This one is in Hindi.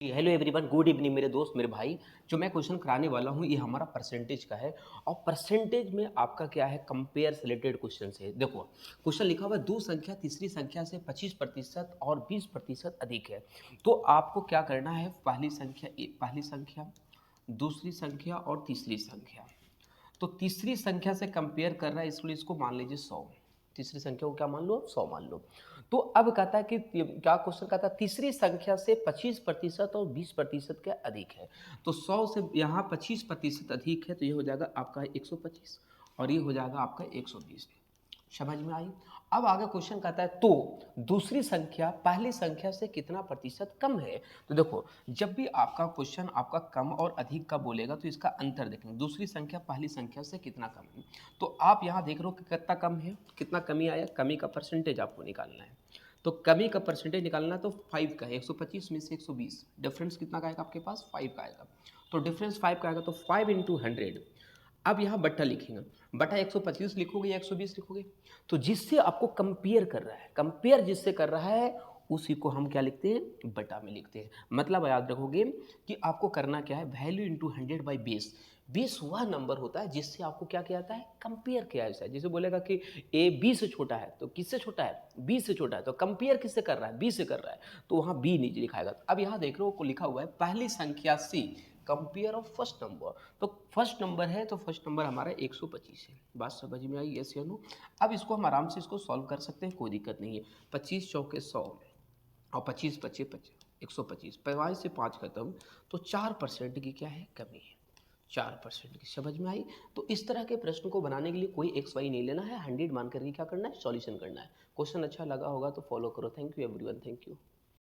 हेलो एवरीवन, गुड इवनिंग मेरे दोस्त मेरे भाई। जो मैं क्वेश्चन कराने वाला हूँ ये हमारा परसेंटेज का है। और परसेंटेज में आपका क्या है, कंपेयर से रिलेटेड क्वेश्चन है। देखो क्वेश्चन लिखा हुआ है, दो संख्या तीसरी संख्या से 25% और 20% अधिक है। तो आपको क्या करना है, पहली संख्या दूसरी संख्या और तीसरी संख्या। तो तीसरी संख्या से कंपेयर कर रहा है, इसलिए इसको मान लीजिए 100। तीसरी संख्या को क्या मान लो, 100 मान लो। तो अब कहता है कि क्या क्वेश्चन कहता है, तीसरी संख्या से 25% और 20% के अधिक है। तो 100 से यहाँ 25% अधिक है, तो ये हो जाएगा आपका 125 और ये हो जाएगा आपका 120। समझ में आई। अब आगे क्वेश्चन कहता है, तो दूसरी संख्या पहली संख्या से कितना प्रतिशत कम है। तो देखो, जब भी आपका क्वेश्चन आपका कम और अधिक का बोलेगा तो इसका अंतर देखेंगे। दूसरी संख्या पहली संख्या से कितना कम है, तो आप यहाँ देख रहे हो कि कितना कम है, कितना कमी आया, कमी का परसेंटेज आपको निकालना है। तो कमी का परसेंटेज निकालना है, तो 5 का है, 125 में से 120, डिफरेंस कितना का आएगा आपके पास, 5 का आएगा। तो डिफरेंस 5 का आएगा, तो 5 इंटू 100। अब यहाँ बट्टा लिखेंगे, बटा 125 लिखोगे या 120 लिखोगे। तो जिससे आपको कंपेयर कर रहा है, कंपेयर जिससे कर रहा है उसी को हम क्या लिखते हैं, बटा में लिखते हैं। मतलब याद रखोगे कि आपको करना क्या है, वैल्यू इंटू 100/20। 20 वह नंबर होता है जिससे आपको क्या किया जाता है, कंपेयर किया जाता है। जैसे बोलेगा कि ए 20 से छोटा है, तो किससे छोटा है, 20 से छोटा है, तो कंपेयर किससे कर रहा है, 20 से कर रहा है, तो वहाँ बी नीचे लिखाएगा। अब यहाँ देख रहे हो लिखा हुआ है पहली संख्या सी कंपेयर ऑफ फर्स्ट नंबर। तो फर्स्ट नंबर है, तो फर्स्ट नंबर हमारा 125 है। बात समझ में आई, यस या नो। अब इसको हम आराम से इसको सॉल्व कर सकते हैं, कोई दिक्कत नहीं है। 25 चौके 100 और 25 पच्चीस 125, 5 से 5 खत्म, तो 4% की क्या है, कमी है। 4% की समझ में आई। तो इस तरह के प्रश्न को बनाने के लिए कोई एक्स वाई नहीं लेना है, 100 मान करके क्या करना है, सॉल्यूशन करना है। क्वेश्चन अच्छा लगा होगा तो फॉलो करो। Thank you everyone, thank you.